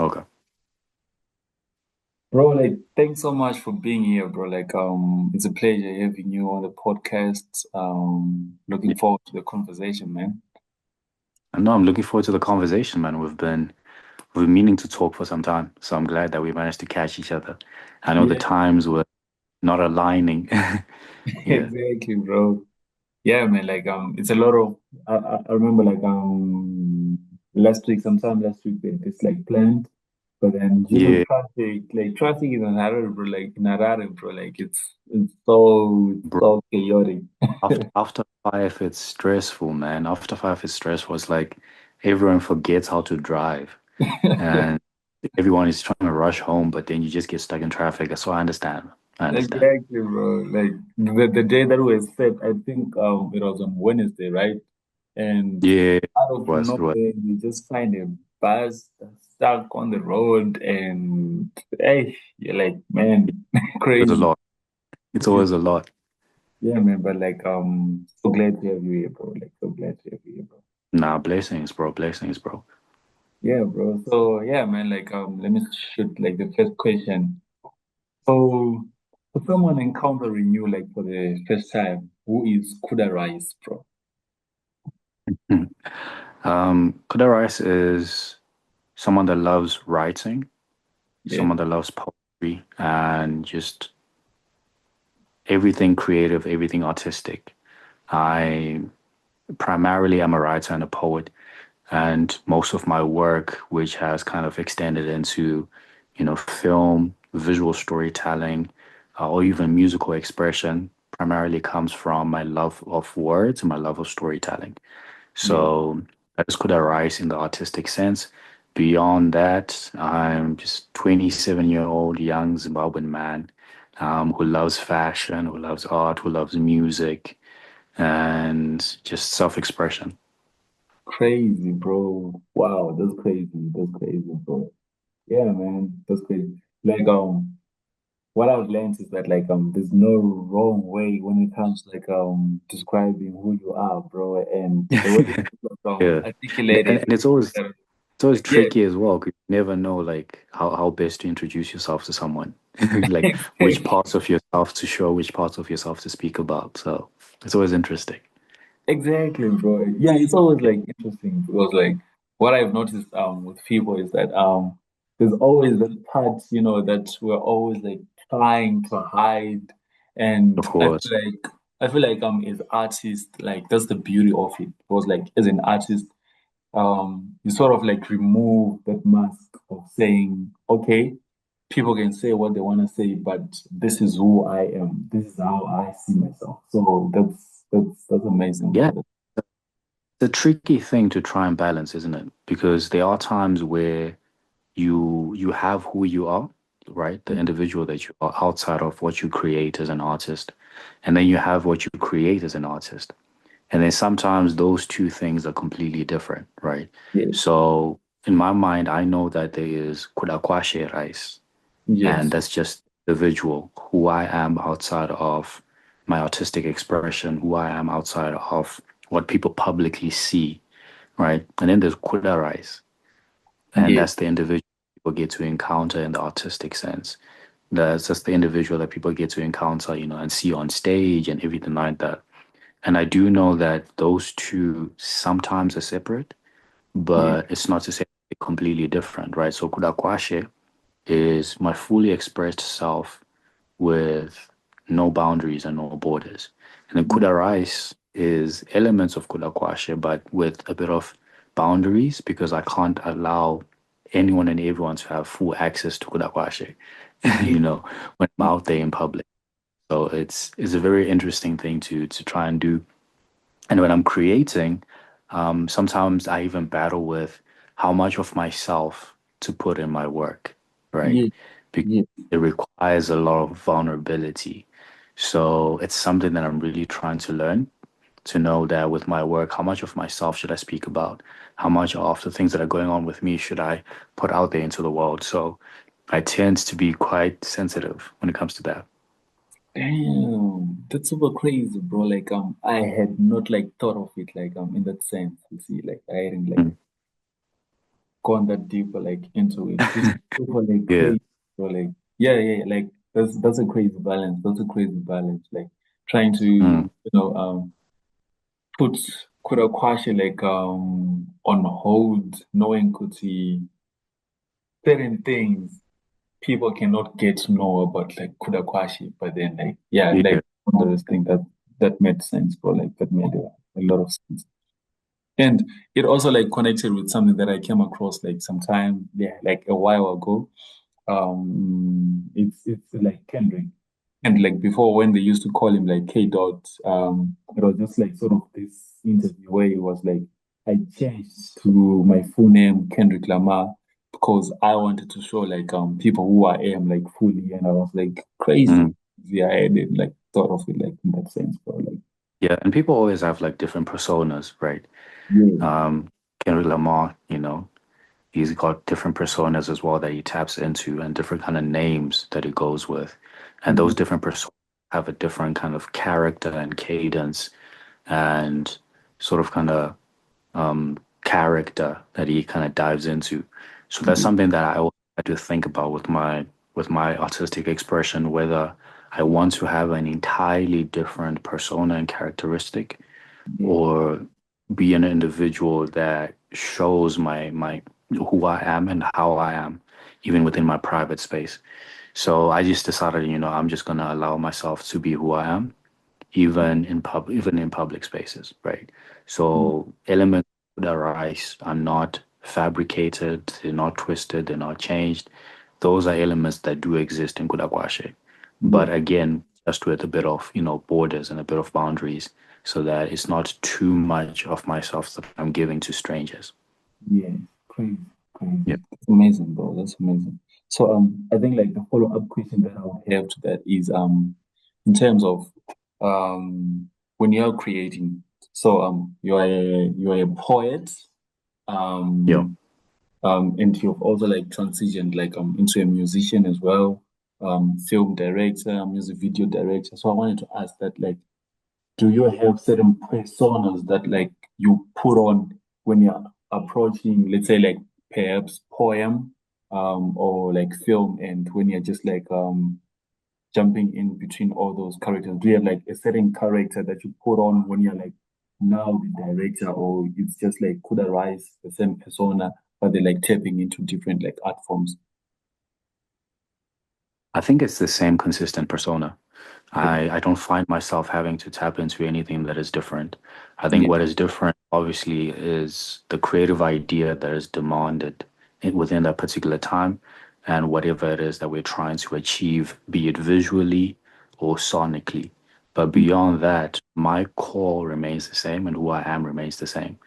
Okay. Bro, like, thanks so much for being here, bro. Like, it's a pleasure having you on the podcast. Looking forward to the conversation, man. I know I'm looking forward to the conversation, man. We've been meaning to talk for some time, so I'm glad that we managed to catch each other. I know the Yeah, times were not aligning. Yeah. exactly, bro. Yeah, man. Like, it's a lot of. I remember, like, last week, sometime last week, it's like planned, but then due to Yeah, traffic in Harare, bro, like in Harare, bro, like it's bro. so chaotic. After five, it's stressful, man. After five, it's stressful. It's like everyone forgets how to drive, and everyone is trying to rush home, but then you just get stuck in traffic. So I understand. I understand. Exactly, bro. Like the day that we set, I think it was on Wednesday, right? And Yeah, it out of was. It was. nowhere, you just find a bus stuck on the road, and hey, you're like, man, There's a crazy. lot. It's always a lot. Yeah, man. But like, so glad to have you here, bro. Like, so glad to have you here, bro. Nah, blessings, bro. Blessings, bro. Yeah, bro. So yeah, man. Like, let me shoot like the first question. So, for someone encountering you like for the first time, who is Kuda Rice, bro? Kuda Rice is someone that loves writing, Yeah. someone that loves poetry, and just everything creative, everything artistic. I primarily am a writer and a poet, and most of my work, which has kind of extended into, film, visual storytelling, or even musical expression, primarily comes from my love of words and my love of storytelling. Yeah. So that just could arise in the artistic sense. Beyond that, I'm just 27-year-old young Zimbabwean man who loves fashion, who loves art, who loves music, and just self-expression. Crazy, bro. Wow, that's crazy. That's crazy, bro. Yeah, man, that's crazy. Like, what I've learned is that like there's no wrong way when it comes like describing who you are, bro, and the way you Yeah, articulate it. and it's always Yeah, tricky as well, 'cause you never know like how best to introduce yourself to someone, like which exactly. parts of yourself to show, which parts of yourself to speak about. So it's always interesting. Exactly, bro. Yeah, it's always like interesting because like what I've noticed with people is that there's always that part, that we're always like trying to hide. And Of course. I feel like as artists, like that's the beauty of it. Because like as an artist, you sort of like remove that mask of saying, okay, people can say what they want to say, but this is who I am. This is how I see myself. So that's amazing, Yeah, bro. it's a tricky thing to try and balance, isn't it? Because there are times where you have who you are, right? The individual that you are outside of what you create as an artist, and then you have what you create as an artist. And then sometimes those two things are completely different, right? Yes, So in my mind, I know that there is Kuda Rice, and yes, that's just individual, who I am outside of my artistic expression, who I am outside of what people publicly see, right? And then there's Kuda Rice, and yes, that's the individual people get to encounter in the artistic sense. That's just the individual that people get to encounter, and see on stage and everything like that. And I do know that those two sometimes are separate, yes, but it's not to say they're completely different, right? So Kudakwashe is my fully expressed self with no boundaries and no borders. And then Kuda Rice is elements of Kudakwashe, but with a bit of boundaries because I can't allow anyone and everyone to have full access to Kudakwashe, yes, when I'm yes, out there in public. So it's a very interesting thing to try and do. And when I'm creating, sometimes I even battle with how much of myself to put in my work, right? yes, Because yes. it requires a lot of vulnerability. So it's something that I'm really trying to learn to know that with my work, how much of myself should I speak about? How much of the things that are going on with me should I put out there into the world? So I tend to be quite sensitive when it comes to that. Damn, that's super crazy, bro. Like, I had not like thought of it like in that sense. You see, like I hadn't like, Mm. gone that deeper like into it. It's super like Yeah. crazy. So like like that's a crazy balance. That's a crazy balance. Like trying to, Mm, put Kuda Kwashi like on hold, knowing Kuti certain things people cannot get to know about like Kuda Kwashi, but then like yeah, yeah. like one of those things that made sense, bro. Like that made a lot of sense. And it also like connected with something that I came across like sometime, yeah, like a while ago. It's like Kendrick. And like before, when they used to call him like K Dot, it was just like sort of this interview where he was like, I changed to my full name, Kendrick Lamar, because I wanted to show like people who I am like fully, and I was like crazy. Mm, Yeah, I did like thought of it like in that sense, bro. Like, yeah. And people always have like different personas, right? yeah, Um, Kendrick Lamar, he's got different personas as well that he taps into and different kind of names that he goes with. And yeah, those different personas have a different kind of character and cadence and sort of kind of character that he kind of dives into. So that's yeah, something that I always had to think about with my artistic expression, whether I want to have an entirely different persona and characteristic yeah, or be an individual that shows my who I am and how I am, even within my private space. So I just decided, I'm just gonna allow myself to be who I am even in public spaces, right? yeah, So elements that arise are not fabricated, they're not twisted, they're not changed. Those are elements that do exist in Kudakwashe. yeah, But again, just with a bit of, borders and a bit of boundaries so that it's not too much of myself that I'm giving to strangers. yeah. Crazy, Yeah. crazy. That's amazing, bro. That's amazing. So I think like the follow-up question that I would have to that is in terms of when you're creating, so you're a poet, Yeah. um and you've also like transitioned like into a musician as well, film director, music video director. So I wanted to ask that like, do you have certain personas that like you put on when you're approaching, let's say like perhaps poem, or like film, and when you're just like jumping in between all those characters? Do you have like a certain character that you put on when you're like now the director, or it's just like Kuda Rice, the same persona, but they're like tapping into different like art forms? I think it's the same consistent persona. I don't find myself having to tap into anything that is different. I think Yeah, what is different, obviously, is the creative idea that is demanded within that particular time and whatever it is that we're trying to achieve, be it visually or sonically. But beyond that, my core remains the same and who I am remains the same.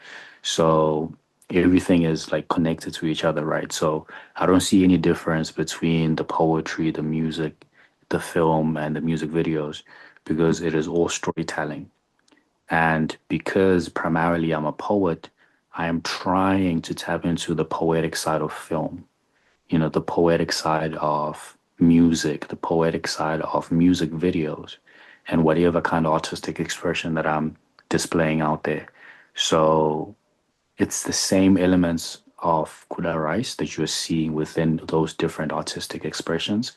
So everything is like connected to each other, right? So I don't see any difference between the poetry, the music, the film, and the music videos because it is all storytelling. And because primarily I'm a poet, I am trying to tap into the poetic side of film, the poetic side of music, the poetic side of music videos, and whatever kind of artistic expression that I'm displaying out there. So it's the same elements of Kuda Rice that you're seeing within those different artistic expressions.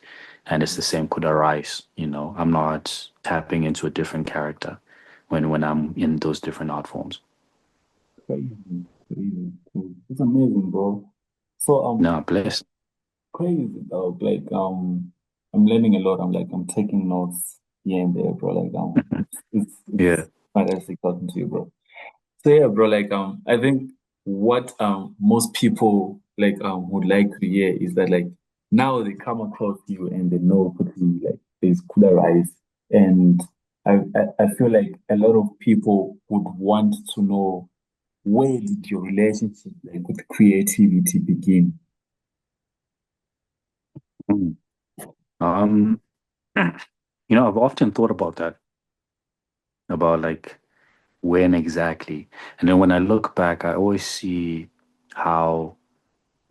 And it's the same Kuda Rice, I'm not tapping into a different character when I'm in those different art forms. crazy, crazy, crazy. It's amazing, bro. So No, bless. crazy dog. Like I'm learning a lot. I'm taking notes here and there, bro. Like it's Yeah. fantastic talking to you, bro. So yeah, bro. Like I think what most people like would like to hear is that like now they come across you and they know Kuti, like there's Kuda Rice, and I feel like a lot of people would want to know, where did your relationship like with creativity begin? Mm. Um, I've often thought about that, about like when exactly. And then when I look back, I always see how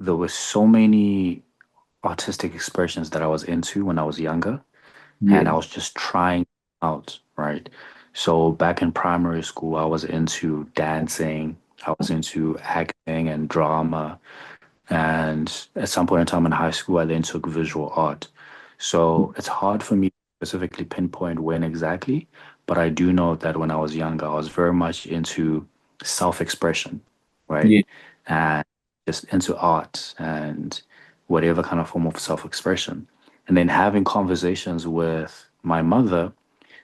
there were so many artistic expressions that I was into when I was younger, and Yeah, I was just trying out, right? So back in primary school, I was into dancing, I was into acting and drama. And at some point in time in high school, I then took visual art. So it's hard for me to specifically pinpoint when exactly, but I do know that when I was younger, I was very much into self-expression, right? Yeah, And just into art and whatever kind of form of self-expression. And then having conversations with my mother,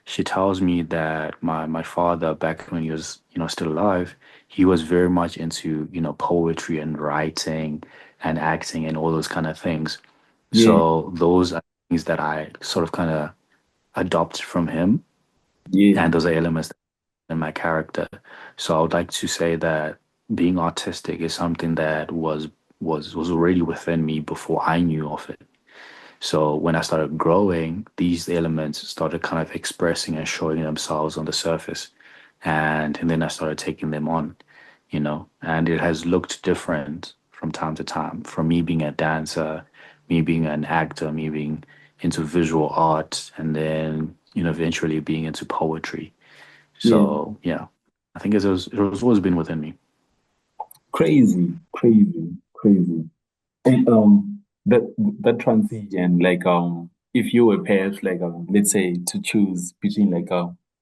she tells me that my father back when he was, still alive, he was very much into, poetry and writing and acting and all those kind of things. yeah, So those are things that I sort of kind of adopt from him, yeah, and those are elements in my character. So I would like to say that being artistic is something that was already within me before I knew of it. So when I started growing, these elements started kind of expressing and showing themselves on the surface. And then I started taking them on, and it has looked different from time to time. From me being a dancer, me being an actor, me being into visual art, and then, eventually being into poetry. yeah. So yeah, I think it was always been within me. Crazy, crazy, crazy. And that transition, like if you were perhaps like let's say to choose between like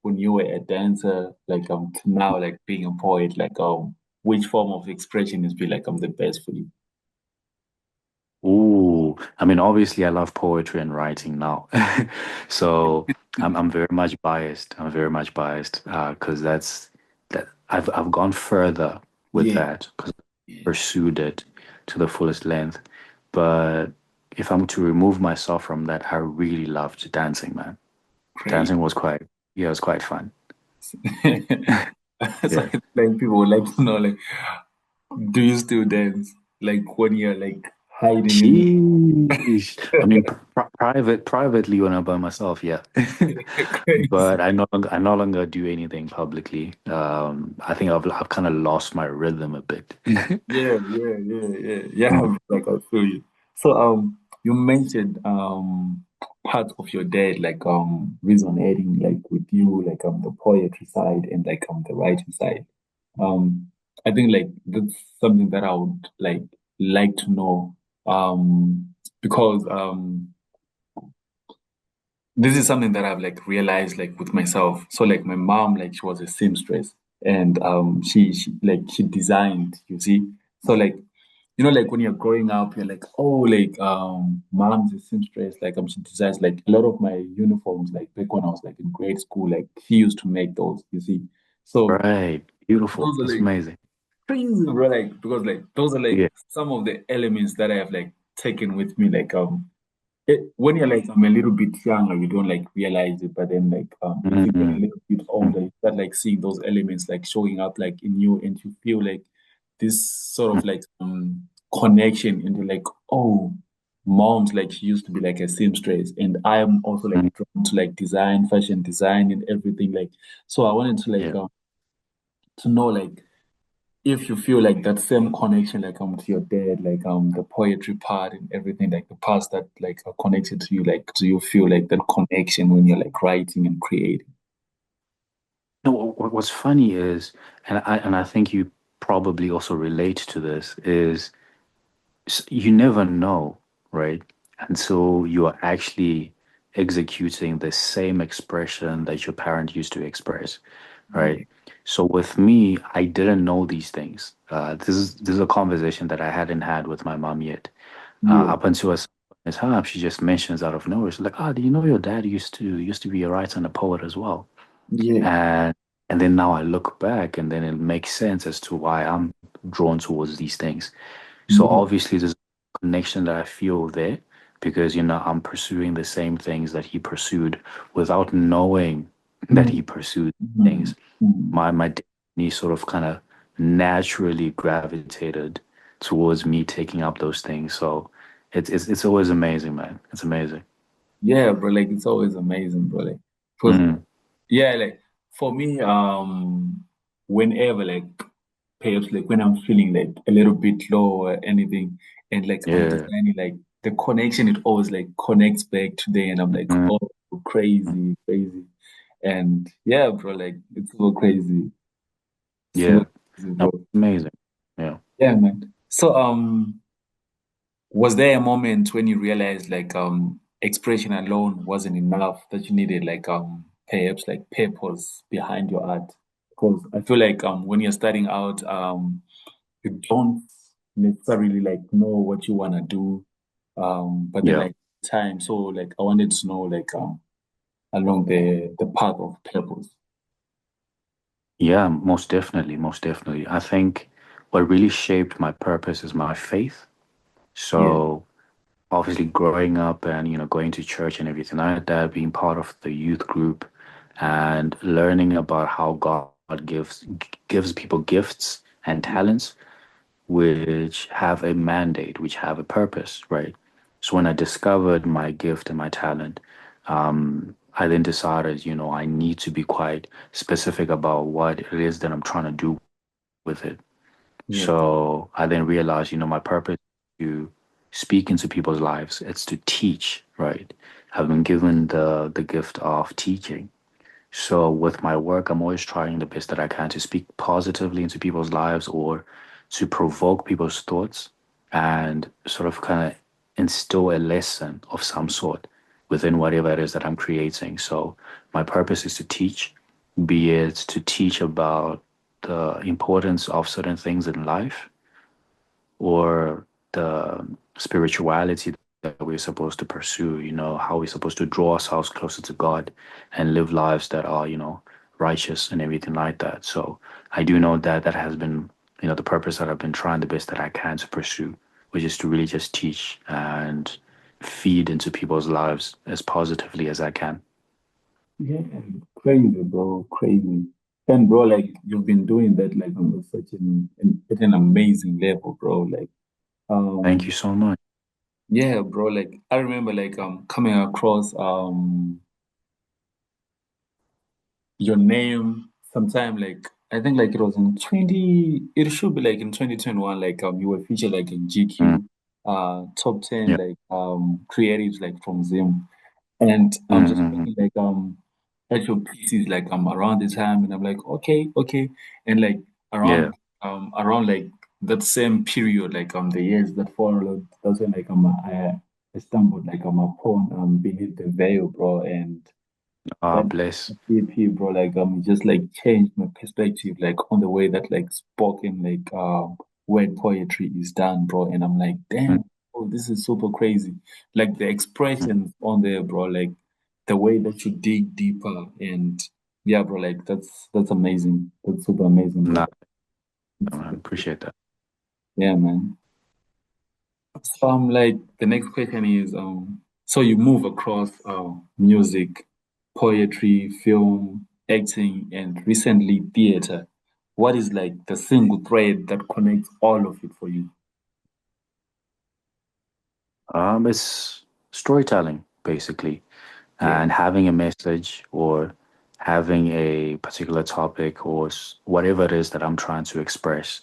when you were a dancer, like to now like being a poet, like which form of expression is be like the best for you? Ooh, I mean, obviously, I love poetry and writing now, so I'm very much biased. I'm very much biased because that I've gone further with Yeah, that because I yeah, pursued it to the fullest length. But if I'm to remove myself from that, I really loved dancing, man. great. Dancing was quite, yeah, it was quite fun. So Yeah. like people would like to know like, do you still dance? Like when you're like hiding in Sheesh. I mean, privately when I'm by myself, yeah. crazy. But I no longer do anything publicly. I think I've kind of lost my rhythm a bit. Yeah, yeah, yeah, yeah, yeah. Like I feel you. So you mentioned part of your dad like resonating like with you like the poetry side and like the writing side. I think like that's something that I would like to know because this is something that I've like realized like with myself. So like my mom, like she was a seamstress and she like she designed, you see. So like like when you're growing up, you're like, oh, like mom's a seamstress, like she designs like a lot of my uniforms, like back when I was like in grade school, like she used to make those, you see. So Right. Beautiful. those are That's like amazing. crazy, bro, like because like those are like Yeah. some of the elements that I have like taken with me, like when you're like I'm a little bit younger, you don't like realize it, but then like as you get a Mm, little bit mm, older, you start like seeing those elements like showing up like in you, and you feel like this sort mm, of like connection into like, oh, mom's like she used to be like a seamstress, and I am also like mm. drawn to like design, fashion design, and everything like. So I wanted to like Yeah. to know like if you feel like that same connection like to your dad like the poetry part and everything like the parts that like are connected to you, like do you feel like that connection when you're like writing and creating? No, what's funny is, and I think you probably also relate to this, is you never know, right? Until you are actually executing the same expression that your parent used to express, right? Yeah, So with me, I didn't know these things. This is a conversation that I hadn't had with my mom yet. yeah, Up until a certain time, she just mentions out of nowhere, she's like, "Ah, do you know your dad used to be a writer and a poet as well?" yeah, And then now I look back, and then it makes sense as to why I'm drawn towards these things. So yeah, obviously there's a connection that I feel there because I'm pursuing the same things that he pursued without knowing that mm, he pursued mm, things. mm. My destiny sort of kind of naturally gravitated towards me taking up those things. So it's always amazing, man. It's amazing. Yeah, bro, like it's always amazing, bro, like because Mm, yeah, like for me whenever like perhaps like when I'm feeling like a little bit low or anything, and like I'm yeah. designing like the connection, it always like connects back to there, and I'm like, Mm, oh, crazy, crazy, and yeah, bro, like it's so crazy, so yeah. crazy, No, bro. amazing. Yeah. Yeah, man. So Was there a moment when you realized like expression alone wasn't enough, that you needed like perhaps like purpose behind your art? Because I feel like when you're starting out, you don't necessarily like know what you wanna do. But then Yeah. like time. So like I wanted to know like along the path of purpose. Yeah, most definitely, most definitely. I think what really shaped my purpose is my faith. Yeah, So obviously growing up and going to church and everything like that, being part of the youth group and learning about how God gives people gifts and yeah, talents which have a mandate, which have a purpose, right? So when I discovered my gift and my talent, I then decided, I need to be quite specific about what it is that I'm trying to do with it. yeah, So I then realized, my purpose is to speak into people's lives. It's to teach, right? I've been given the gift of teaching. So with my work, I'm always trying the best that I can to speak positively into people's lives or to provoke people's thoughts and sort of kind of instill a lesson of some sort within whatever it is that I'm creating. So my purpose is to teach, be it to teach about the importance of certain things in life or the spirituality that we're supposed to pursue, how we're supposed to draw ourselves closer to God and live lives that are, righteous and everything like that. So I do know that that has been, the purpose that I've been trying the best that I can to pursue, which is to really just teach and feed into people's lives as positively as I can. yeah. Crazy, bro, crazy. And bro, like you've been doing that like on such at an amazing level, bro. Like Thank you um so much. yeah, bro. Like I remember like coming across your name sometime like I think like it was in 20, it should be like in 2021, like you were featured like in Mm, GQ top 10 yeah. like creatives like from Zim. And I'm Mm, just mm, mm. looking like at your pieces like around the time, and I'm like, okay, okay. And like Yeah. around like that same period, like the years that followed, that's when like I stumbled like upon Beneath the Veil, bro. And Ah, that bless. EP, bro, like just like changed my perspective, like on the way that like spoken like word poetry is done, bro. And I'm like, Mm, damn, oh, this is super crazy. Like the mm. expressions on there, bro, like the way that you dig deeper, and yeah, bro, like that's amazing. That's super amazing, bro. Nah, It's man, super cool. appreciate that. Yeah, man. So like the next question is so you move across music, poetry, film, acting, and recently theater. What is like the single thread that connects all of it for you? It's storytelling, basically, Yeah, and having a message or having a particular topic or whatever it is that I'm trying to express.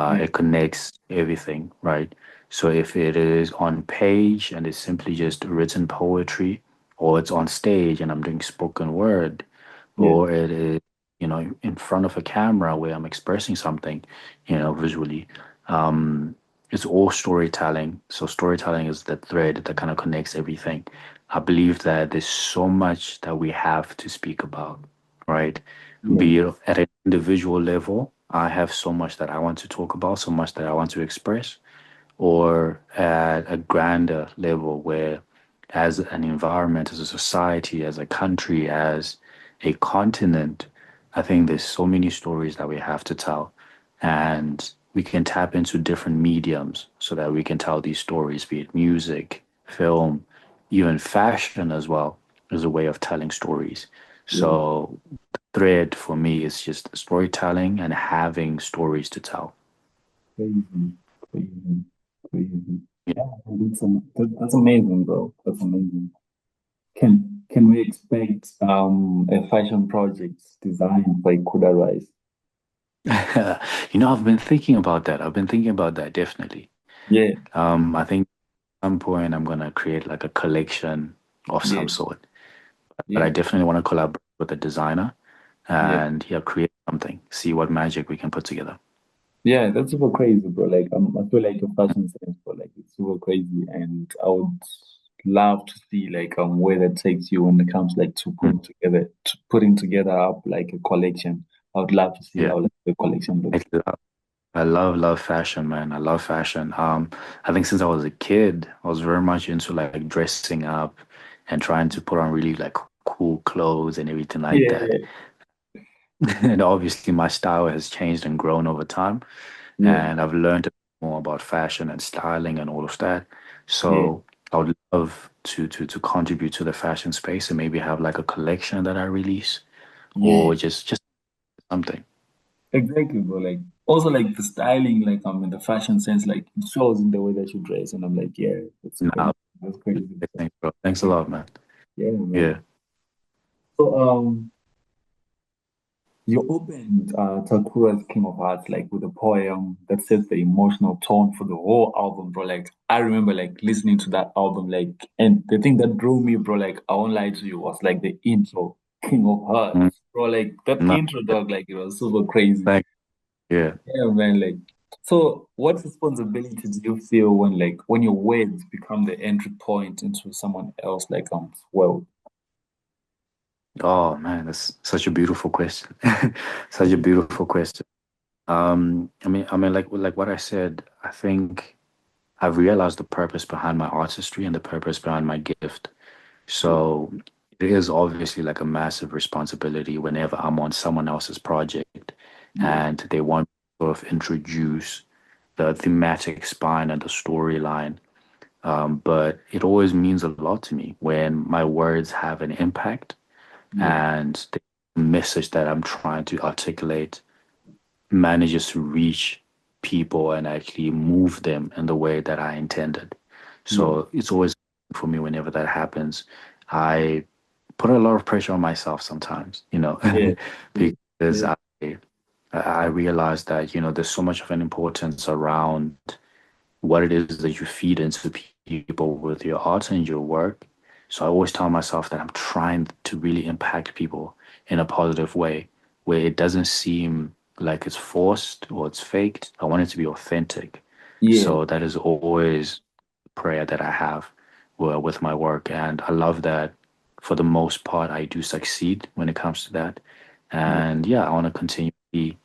yeah, It connects everything, right? So if it is on page and it's simply just written poetry, or it's on stage and I'm doing spoken word, yeah, or it is, in front of a camera where I'm expressing something, visually. It's all storytelling. So storytelling is the thread that kind of connects everything. I believe that there's so much that we have to speak about, right? yeah, Be it at an individual level, I have so much that I want to talk about, so much that I want to express, or at a grander level where, as an environment, as a society, as a country, as a continent, I think there's so many stories that we have to tell. And we can tap into different mediums so that we can tell these stories, be it music, film, even fashion as well, is a way of telling stories. yeah. So, the thread for me is just storytelling and having stories to tell. Crazy, crazy, crazy. Yeah, that's amazing, bro. That's amazing. Can we expect a fashion project designed by Kuda Rice? I've been thinking about that. I've been thinking about that definitely. Yeah, I think at some point I'm gonna create like a collection of yeah, some sort. But I yeah, definitely want to collaborate with a designer yeah. and create something, see what magic we can put together. Yeah, that's super crazy, bro. Like, I feel like your fashion sense, bro, like it's super crazy, and I would love to see like where that takes you when it comes like to Mm. putting together up like a collection. I would love to see Yeah. how like the collection I looks. love, love fashion, man. I love fashion. I think since I was a kid, I was very much into like dressing up and trying to put on really like cool clothes and everything like that. Yeah, And obviously my style has changed and grown over time, yeah, and I've learned more about fashion and styling and all of that. yeah, So I would love to contribute to the fashion space and maybe have like a collection that I release yeah. or just something. Exactly, bro. Like also like the styling, like in the fashion sense, like it shows in the way that you dress, and I'm like, yeah, that's crazy. Nah, That's crazy. thanks, bro. Thanks a Yeah, lot, man. yeah, man. Yeah. So you opened Takura's King of Hearts like with a poem that sets the emotional tone for the whole album, bro. Like I remember like listening to that album, like and the thing that drew me, bro, like I won't lie to you, was like the intro, King of Mm, Hearts. Bro, like that nah, intro dog, like it was super crazy. thanks. Yeah. Yeah, man. Like, so what responsibility do you feel when like when your words become the entry point into someone else like world? Oh man, that's such a beautiful question. Such a beautiful question. like what I said, I think I've realized the purpose behind my artistry and the purpose behind my gift. Yeah, So it is obviously like a massive responsibility whenever I'm on someone else's project yeah, and they want to sort of introduce the thematic spine and the storyline. But it always means a lot to me when my words have an impact yeah, and the message that I'm trying to articulate manages to reach people and actually move them in the way that I intended. yeah, So it's always for me whenever that happens. I put a lot of pressure on myself sometimes, yeah, because yeah, I realize that, there's so much of an importance around what it is that you feed into people with your art and your work. So I always tell myself that I'm trying to really impact people in a positive way where it doesn't seem like it's forced or it's faked. I want it to be authentic. yeah, So that is always a prayer that I have with my work. And I love that for the most part, I do succeed when it comes to that. yeah. And yeah, I want to continually,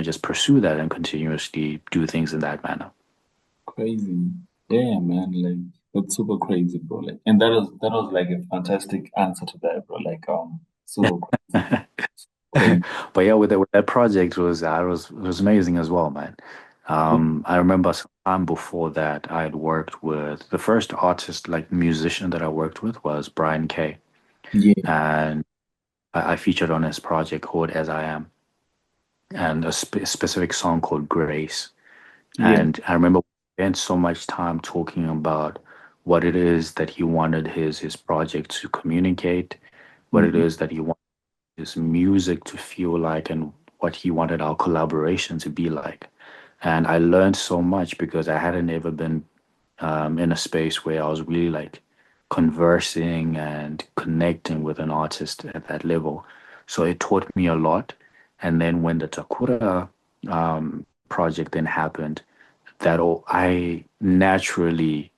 just pursue that and continuously do things in that manner. Crazy. Yeah, man. Like that's super crazy, bro. Like, and that was like a fantastic answer to that, bro. Like, super crazy, crazy. But yeah, with that project was amazing as well, man. I remember some time before that I had worked with the first artist, like musician that I worked with was Brian K. Yeah, And I featured on his project called As I Am and a specific song called Grace. yeah, And I remember we spent so much time talking about what it is that he wanted his project to communicate, what it mhm, is that he wanted his music to feel like and what he wanted our collaboration to be like. And I learned so much because I hadn't ever been in a space where I was really like conversing and connecting with an artist at that level. So it taught me a lot. And then when the Takura project then happened, I naturally,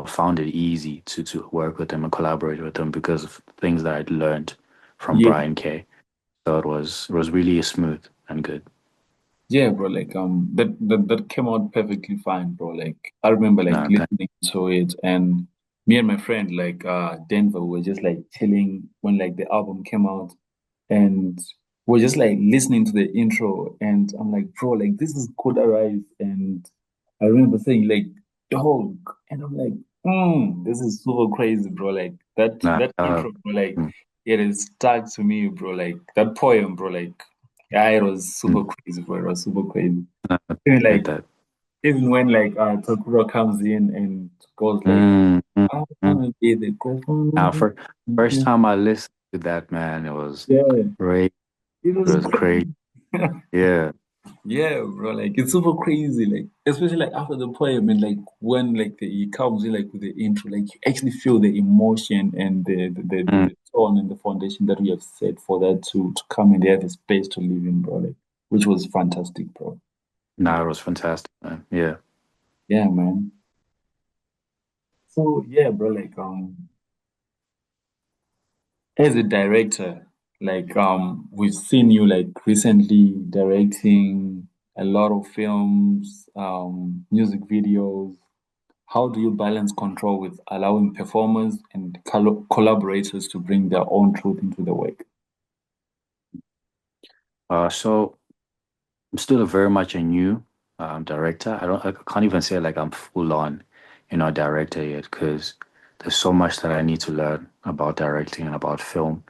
found it easy to work with them and collaborate with them because of things that I'd learned from yeah. Brian K. So it was really smooth and good. Yeah, bro, like that came out perfectly fine, bro. Like I remember like No, listening to it and me and my friend like Denver were just like chilling when like the album came out and we're just like listening to the intro and I'm like, bro, like this is Kuda Rice and I remember saying like dog and I'm like, this is super crazy, bro. Like no, that intro, bro, like mm, it is stuck to me, bro. Like that poem, bro, like yeah, it was super mm, crazy, bro. It was super crazy. no, Even get like that. even when like Takura comes in and goes like, Mm, mm, I mm. wanna be the Now, governor. first time I listened to that, man, it was Yeah, great. it It was was great. crazy. Yeah. Yeah, bro, like it's super crazy. Like especially like after the poem and like when like he comes in like with the intro, like you actually feel the emotion and Mm. the tone and the foundation that we have set for that to come and they have a space to live in, bro. Like which was fantastic, bro. Nah, it was fantastic, man. Yeah. Yeah, man. So yeah, bro, as a director, we've seen you like recently directing a lot of films, music videos. How do you balance control with allowing performers and collaborators to bring their own truth into the work? So I'm still a very much a new director. I can't even say like I'm full on, director yet because there's so much that I need to learn about directing and about film.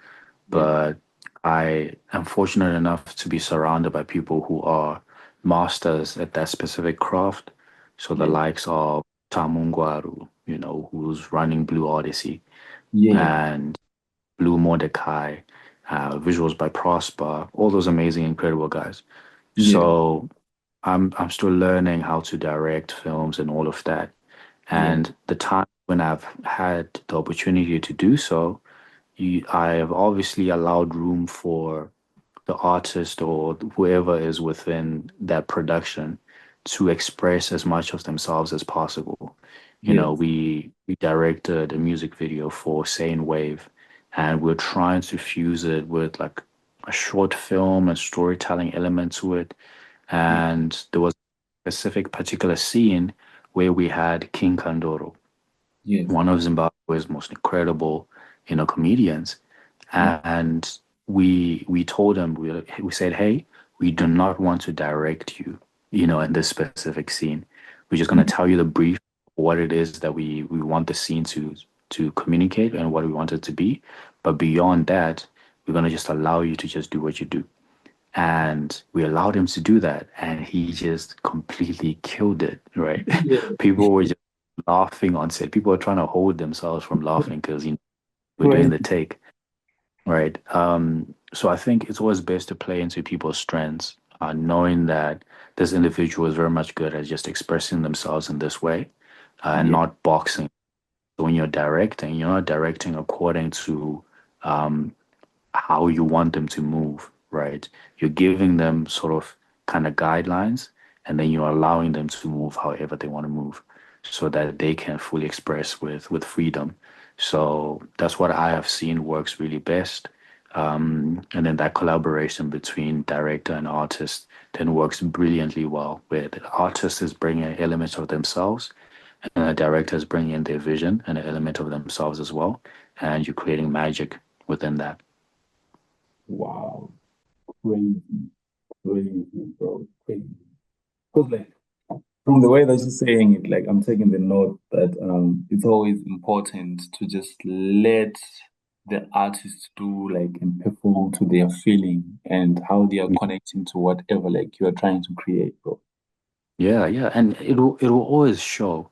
Yeah, But I am fortunate enough to be surrounded by people who are masters at that specific craft. So the yeah, likes of Tamungwaru, who's running Blue Odyssey, yeah, and Blue Mordecai, visuals by Prosper, all those amazing, incredible guys. yeah, So I'm still learning how to direct films and all of that. yeah, And the time when I've had the opportunity to do so, I have obviously allowed room for the artist or whoever is within that production to express as much of themselves as possible. yes, We directed a music video for Sane Wave, and we're trying to fuse it with like a short film and storytelling element to it. yeah, And there was a specific particular scene where we had King Kandoro, yes, one of Zimbabwe's most incredible, comedians, yeah, and we told him we said, hey, we do not want to direct you, in this specific scene. We're just going to tell you the brief, what it is that we want the scene to communicate and what we want it to be, but beyond that, we're going to just allow you to just do what you do. And we allowed him to do that, and he just completely killed it, right? yeah, People were just laughing on set. People were trying to hold themselves from laughing because we're doing great, the take, right? So I think it's always best to play into people's strengths, knowing that this individual is very much good at just expressing themselves in this way, and yeah, not boxing. So when you're directing, you're not directing according to um, how you want them to move, right? You're giving them sort of kind of guidelines, and then you're allowing them to move however they want to move so that they can fully express with freedom. So that's what I have seen works really best. And then that collaboration between director and artist then works brilliantly well, where the artist is bringing elements of themselves and the director is bringing in their vision and an element of themselves as well. And you're creating magic within that. wow, crazy, crazy, bro, crazy. Because like from the way that you're saying it, like I'm taking the note that it's always important to just let the artist do like and perform to their feeling and how they are connecting to whatever like you are trying to create, bro. Yeah, yeah, and it will always show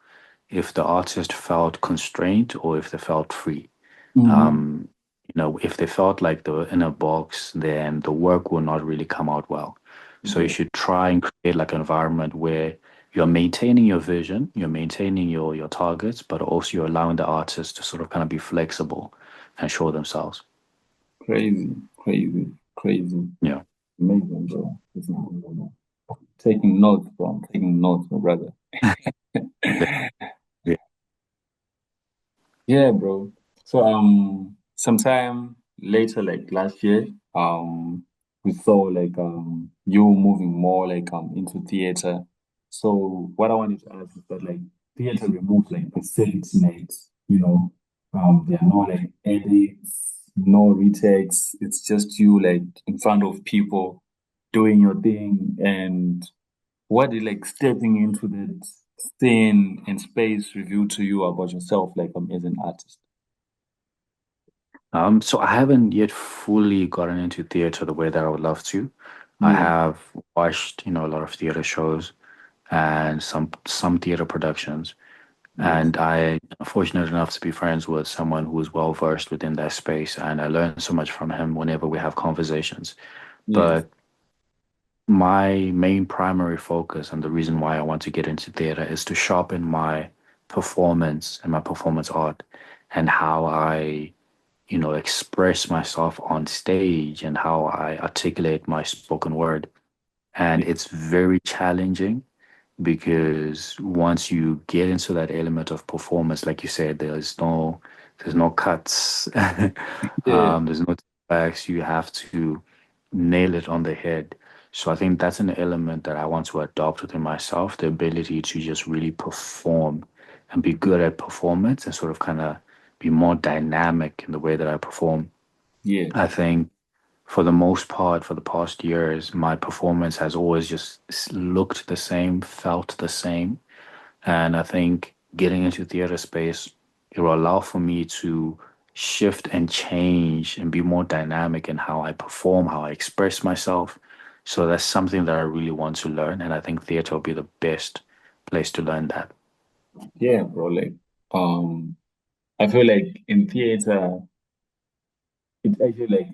if the artist felt constrained or if they felt free. Mm-hmm. Um, if they felt like they were in a box, then the work will not really come out well. So you Yeah, should try and create like an environment where you're maintaining your vision, you're maintaining your targets, but also you're allowing the artist to sort of kind of be flexible and show themselves. crazy, crazy, crazy. Yeah. Amazing, bro. It's amazing. Taking notes, bro. I'm taking notes, my brother. Yeah. Yeah, bro. So sometime later, like last year, we saw you moving more into theater. So what I wanted to ask is that like theater removes like the safety net, you know. There are no like edits, no retakes. It's just you like in front of people doing your thing. And what did like stepping into that scene and space reveal to you about yourself, like as an artist? So I haven't yet fully gotten into theater the way that I would love to. I Yeah, have watched, a lot of theater shows and some theater productions, yes, and I am fortunate enough to be friends with someone who is well versed within that space, and I learn so much from him whenever we have conversations. yes, But my main primary focus and the reason why I want to get into theater is to sharpen my performance and my performance art and how I express myself on stage and how I articulate my spoken word. And Yeah, it's very challenging because once you get into that element of performance, like you said, there's no cuts, yeah, there's no backs. You have to nail it on the head. So I think that's an element that I want to adopt within myself, the ability to just really perform and be good at performance and sort of kind of be more dynamic in the way that I perform. yeah, I think for the most part, for the past years, my performance has always just looked the same, felt the same. And I think getting into theater space, it will allow for me to shift and change and be more dynamic in how I perform, how I express myself. So that's something that I really want to learn. And I think theater will be the best place to learn that. yeah, bro. Like, um, I feel like in theater, it actually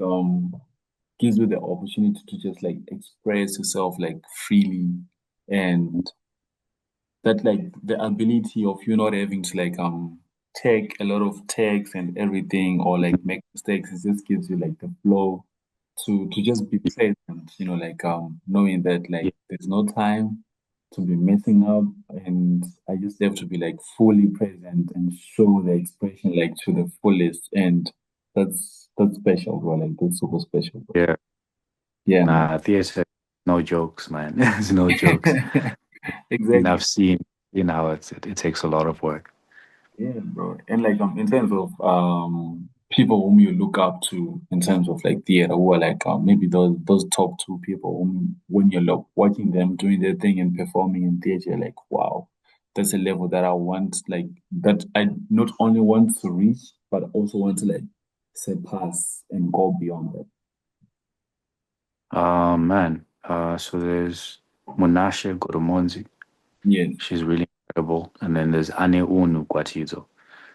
gives you the opportunity to just like express yourself like freely, and that like the ability of you not having to like take a lot of text and everything or like make mistakes. It just gives you like the flow to just be present, like knowing that like Yeah. there's no time to be messing up, and I just have to be like fully present and show the expression like to the fullest, and that's special, bro. Like that's super special, bro. Yeah. Yeah, man. Nah, theater, no jokes, man. There's no jokes. And Exactly. I've seen how it takes a lot of work. Yeah, bro. And like in terms of people whom you look up to in terms of like theater, who are like maybe those top two people whom when you're like watching them doing their thing and performing in theater, you're like, wow, that's a level that I want, like that I not only want to reach, but also want to like surpass and go beyond that. Man, so there's Munashe Goromonzi. Yes, She's really incredible. And then there's Ane Unu Gwatizo.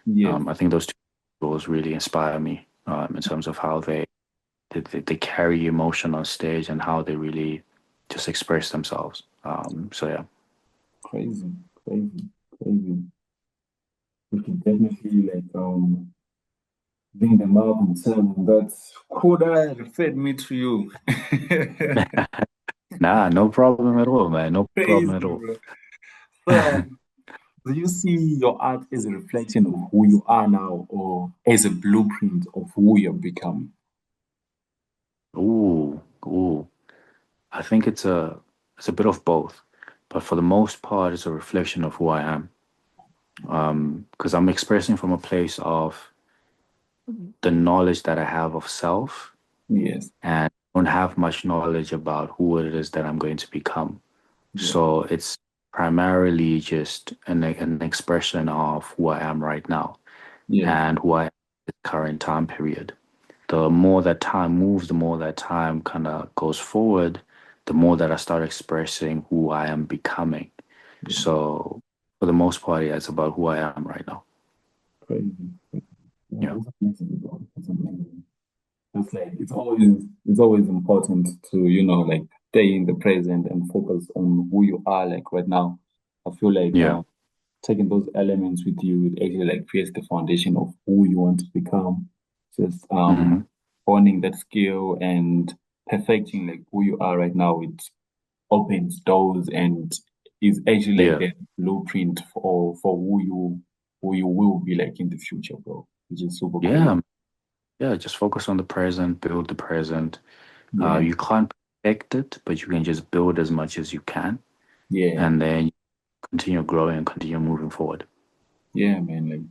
yes, I think those two roles really inspire me in terms of how they carry emotion on stage and how they really just express themselves. So yeah. crazy, crazy, crazy. We should definitely like bring them up and tell them that Kuda referred me to you. Nah, no problem at all, man. No Crazy, problem at all. bro. So, do you see your art as a reflection of who you are now or as a blueprint of who you're becoming? Ooh, ooh. I think it's a bit of both, but for the most part, it's a reflection of who I am. Because I'm expressing from a place of the knowledge that I have of self Yes, and don't have much knowledge about who it is that I'm going to become. yeah, So it's primarily just an expression of who I am right now yes, and who I am at the current time period. The more that time moves, the more that time kind of goes forward, the more that I start expressing who I am becoming. yeah. So for the most part, yeah, it's about who I am right now. Crazy. Yeah, Yeah. that's amazing, bro. That's amazing. It's like it's always important to, like stay in the present and focus on who you are like right now. I feel like Yeah. taking those elements with you, it actually like creates the foundation of who you want to become. Just Hmm. honing that skill and perfecting like who you are right now. It opens doors and is actually like Yeah. the blueprint for who you will be like in the future, bro. Which is super crazy. Yeah. Yeah. Just focus on the present, build the present. Yeah, You can't perfect it, but you can just build as much as you can, yeah, and then continue growing and continue moving forward. yeah, man. Like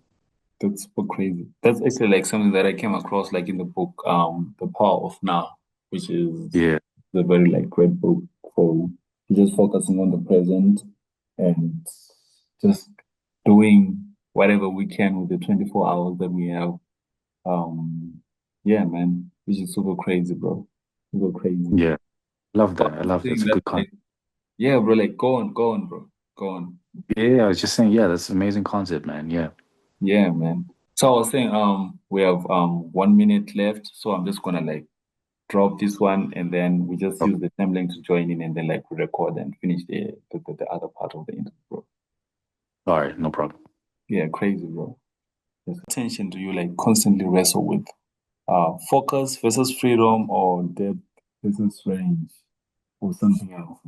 that's super crazy. That's actually like something that I came across like in the book, The Power of Now, which is Yeah. a very like great book for just focusing on the present and just doing whatever we can with the 24 hours that we have. Um, yeah, man, which is super crazy, bro. Super crazy. Yeah. Love But that. I I was love that. saying It's a that good concept. like, yeah, bro, like go on, bro. Go on. Yeah, I was just saying, yeah, that's an amazing concept, man. Yeah. Yeah, man. So I was saying, we have 1 minute left, so I'm just gonna like drop this one and then we just Okay. use the timeline to join in and then like record and finish the other part of the interview, bro. All right, no problem. Yeah, crazy, bro. Yes. Attention do you like constantly wrestle with? Focus versus freedom or depth versus range? or something else?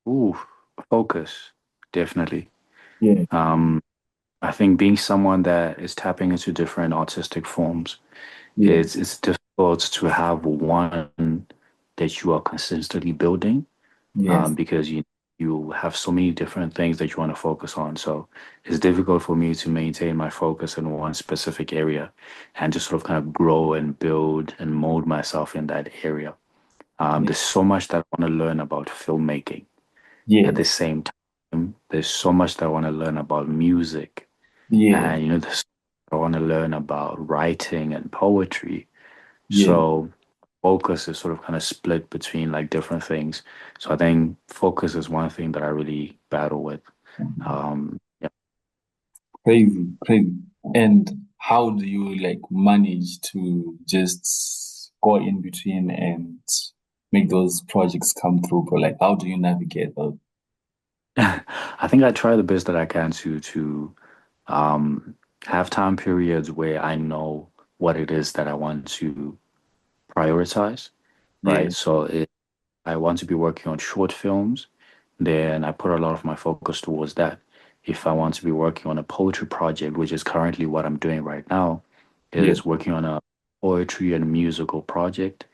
Ooh, focus, definitely. Yeah, Um, I think being someone that is tapping into different artistic forms, yeah, it's difficult to have one that you are consistently building, yes, because you have so many different things that you want to focus on. So it's difficult for me to maintain my focus in one specific area and just sort of kind of grow and build and mold myself in that area. yeah, There's so much that I want to learn about filmmaking. At the yes, same time, there's so much that I want to learn about music. yeah, And, there's I want to learn about writing and poetry. yeah. So focus is sort of kind of split between like different things. So I think focus is one thing that I really battle with. Yeah. Crazy, crazy. And how do you like manage to just go in between and make those projects come through? But like, how do you navigate those? I think I try the best that I can to um, have time periods where I know what it is that I want to prioritize, Yeah, right? So I want to be working on short films, then I put a lot of my focus towards that. If I want to be working on a poetry project, which is currently what I'm doing right now, yeah, is working on a poetry and musical project,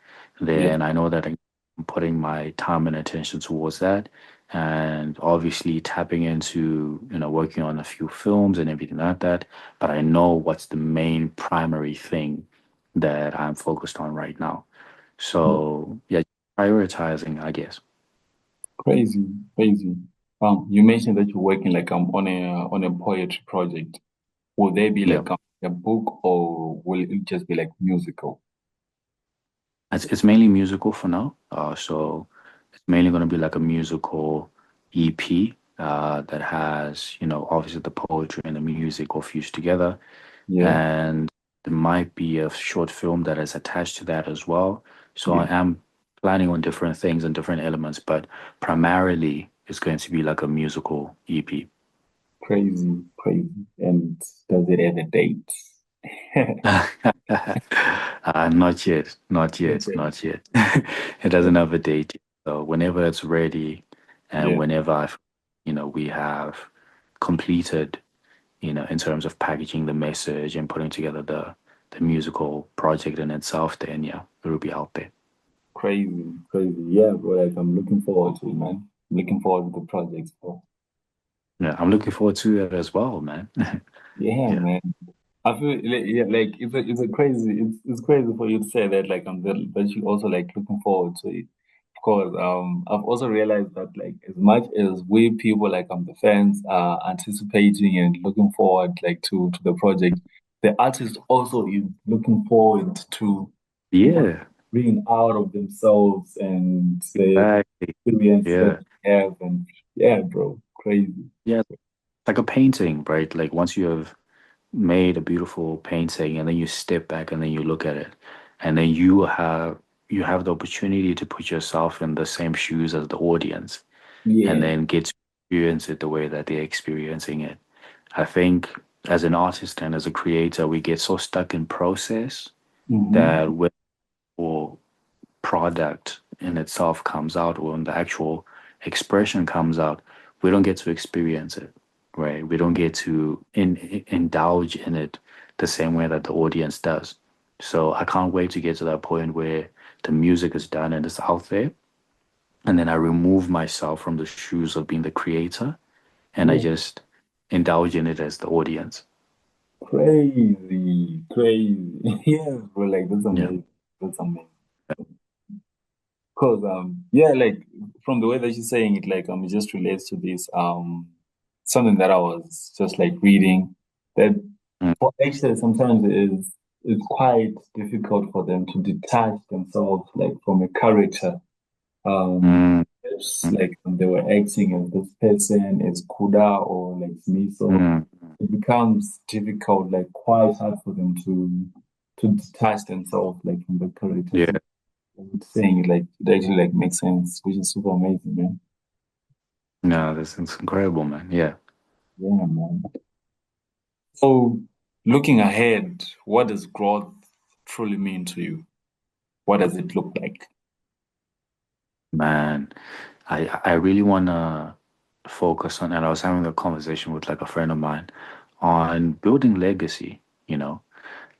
yeah, then I know that I'm putting my time and attention towards that. And obviously tapping into, working on a few films and everything like that. But I know what's the main primary thing that I'm focused on right now. yeah. So yeah, prioritizing, I guess. Crazy, crazy. You mentioned that you're working like on a poetry project. Will there be Yeah. like a book or will it just be like musical? It's mainly musical for now. So it's mainly going to be like a musical EP that has, obviously the poetry and the music all fused together. Yeah, And there might be a short film that is attached to that as well. So yeah. I am planning on different things and different elements, but primarily it's going to be like a musical EP. Crazy, crazy. And does it have a date? Not yet, not yet, Okay. not yet. It doesn't have a date. So whenever it's ready and Yeah, whenever we have completed, in terms of packaging the message and putting together the musical project in itself, then yeah, it will be out there. crazy, crazy. Yeah, bro, like I'm looking forward to it, man. I'm looking forward to the projects, bro. Yeah, I'm looking forward to it as well, man. Yeah, Yeah. man. I feel like, yeah, like it's a crazy it's crazy for you to say that like that you also like looking forward to it. Of course, I've also realized that like as much as we people like the fans are anticipating and looking forward like to the project, the artist also is looking forward to what Yeah, bringing out of themselves and the exactly. experience that Yeah. they have and yeah, bro, crazy. Yeah. It's like a painting, right? Like once you have made a beautiful painting and then you step back and then you look at it and then you have the opportunity to put yourself in the same shoes as the audience and Yeah. then get to experience it the way that they're experiencing it. I think as an artist and as a creator, we get so stuck in process Hmm. that when our product in itself comes out or when the actual expression comes out, we don't get to experience it, right? We don't get to indulge in it the same way that the audience does. So I can't wait to get to that point where the music is done and it's out there. And then I remove myself from the shoes of being the creator and I Yeah. just indulge in it as the audience. Crazy, crazy. Yeah, bro, like that's Yeah. amazing. That's amazing. Cause yeah, like from the way that you're saying it, like it just relates to this something that I was just like reading that Mm, for actors sometimes it's quite difficult for them to detach themselves like from a character. mm, It's mm, like when they were acting as this person, as Kuda or like me, so mm. it becomes difficult, like quite hard for them to detach themselves like from the character. Yeah. So saying it like it actually like makes sense, which is super amazing, man. No, this is incredible, man. Yeah. Yeah, man. So looking ahead, what does growth truly mean to you? What does it look like? Man, I really wanna focus on, and I was having a conversation with like a friend of mine on building legacy, you know.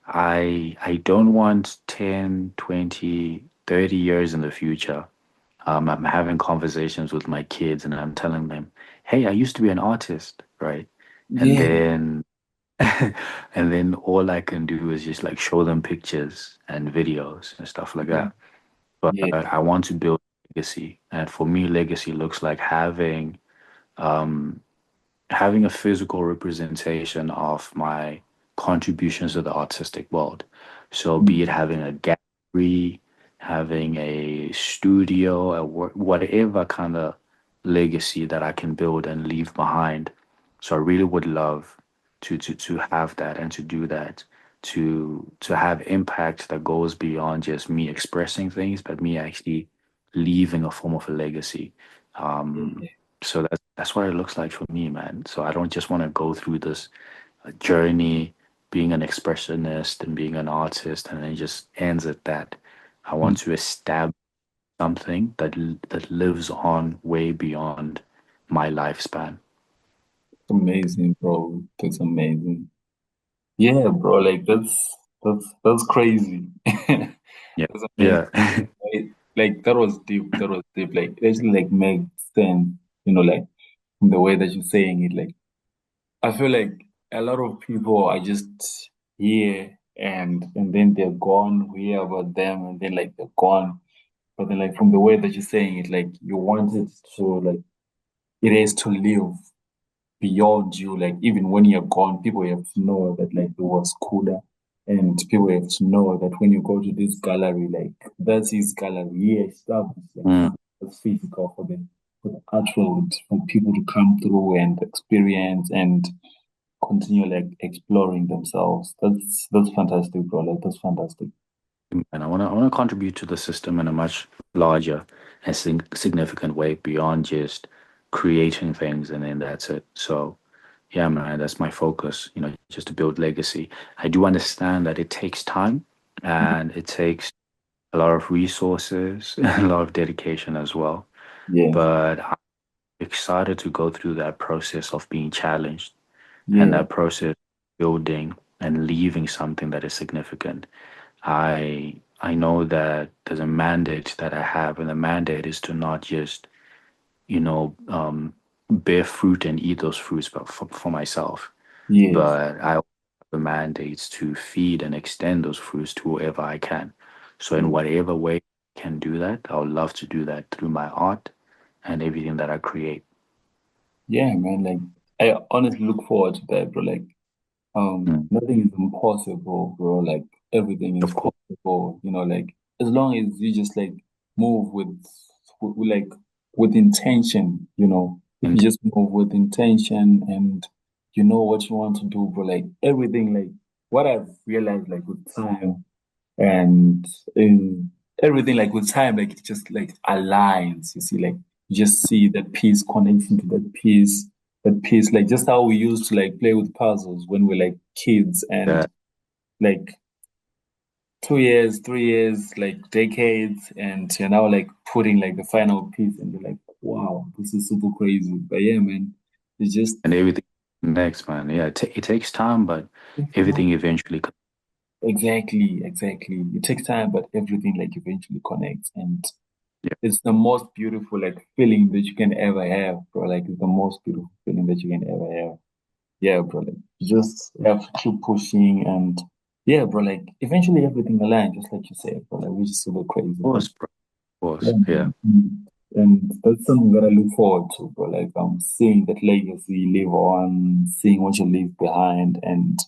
I don't want 10, 20, 30 years in the future. I'm having conversations with my kids and I'm telling them, hey, I used to be an artist, right? And Yeah, then and then all I can do is just like show them pictures and videos and stuff like yeah, that. But yeah, I want to build legacy. And for me, legacy looks like um having a physical representation of my contributions to the artistic world. So, be it mm, having a gallery, having a studio, whatever kind of legacy that I can build and leave behind. So, I really would love to have that and to do that, to have impact that goes beyond just me expressing things, but me actually leaving a form of a legacy. Um, yeah. so that's what it looks like for me, man. So I don't just want to go through this journey being an expressionist and being an artist and then it just ends at that. I Mm, want to establish something that lives on way beyond my lifespan. amazing, bro. That's amazing. Yeah, bro. Like that's crazy. Yeah. That's amazing. Yeah. Like that was deep. That was deep. Like it actually like makes sense. Like in the way that you're saying it. Like I feel like a lot of people are just here and then they're gone. We hear about them and then like they're gone. But then like from the way that you're saying it, like you want it to like it is to live beyond you. Like even when you're gone, people have to know that like it was Kuda, and people have to know that when you go to this gallery, like that's his gallery. He established like Mm. something that's physical for the art world, for people to come through and experience and continue like exploring themselves. That's fantastic, bro. Like that's fantastic. And I want to contribute to the system in a much larger and significant way beyond just creating things and then that's it. So yeah, man, that's my focus, just to build legacy. I do understand that it takes time and it takes a lot of resources and a lot of dedication as well. Yeah, But I'm excited to go through that process of being challenged and yeah, that process of building and leaving something that is significant. I know that there's a mandate that I have, and the mandate is to not just, bear fruit and eat those fruits, but for myself. yes, But I also have the mandates to feed and extend those fruits to whoever I can. So in yeah. whatever way I can do that, I would love to do that through my art and everything that I create. Yeah, man. Like I honestly look forward to that, bro. Like Mm. nothing is impossible, bro. Like everything is Of course. possible, like as long as you just like move like with intention. If you And just move with intention and you know what you want to do, bro, like everything, like what I've realized, like with time and in everything, like with time, like it just like aligns. You see, like you just see that piece connecting to that piece, like just how we used to like play with puzzles when we're like kids and that, like 2 years, 3 years, like decades, and you're now like putting like the final piece and you're like, wow, this is super crazy. But yeah, man, it's just and everything next, man. Yeah, it takes time, but everything eventually. exactly, exactly. It takes time, but everything like eventually connects. And Yeah, it's the most beautiful like feeling that you can ever have, bro. Like it's the most beautiful feeling that you can ever have. Yeah, bro. Like you just have to keep pushing and yeah, bro. Like eventually everything aligns, just like you said, bro. Like which is super crazy. of course, bro. Of Yeah, course. Yeah. man. And that's something that I look forward to, bro. Like I'm seeing that legacy live on, seeing what you leave behind, and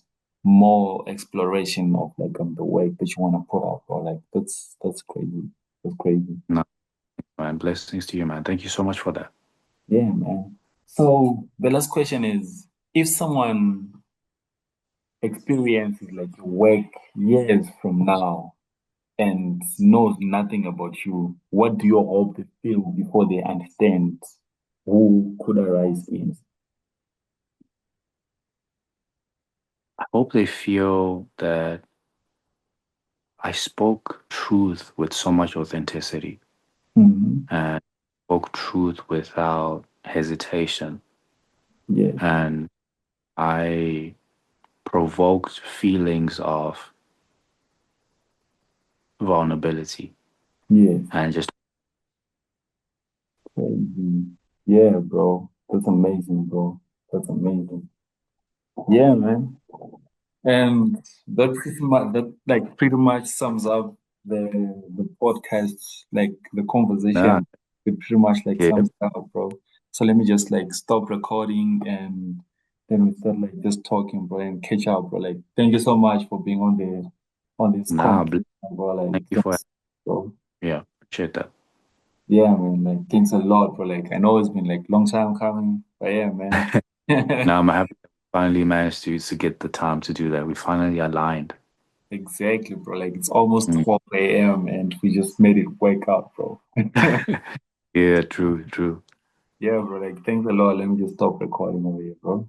more exploration of like the work that you want to put out, bro. Like that's crazy. That's crazy. No, man. Blessings to you, man. Thank you so much for that. Yeah, man. So the last question is, if someone experiences like your work years from now and knows nothing about you, what do you hope they feel before they understand who Kuda Rice is? I hope they feel that I spoke truth with so much authenticity Hmm. and spoke truth without hesitation. Yes, And I provoked feelings of vulnerability yes. and just, Crazy. Yeah, bro. That's amazing, bro. That's amazing. Yeah, man. And that pretty much sums up the podcast, like the nah, conversation. It pretty much like yeah, sums it up, bro. So let me just like stop recording and then we start like just talking, bro, and catch up, bro. Like thank you so much for being on this nah, conversation, bro. thank Like you for, thanks, bro. yeah, appreciate that. Yeah, man. Like thanks a lot, bro. Like I know it's been like long time coming, but yeah, man. Now I'm happy that we finally managed to get the time to do that. We finally aligned. Exactly, bro. Like it's almost Mm. 12 a.m. and we just made it wake up, bro. Yeah, true, true. Yeah, bro. Like thanks a lot. Let me just stop recording over here, bro.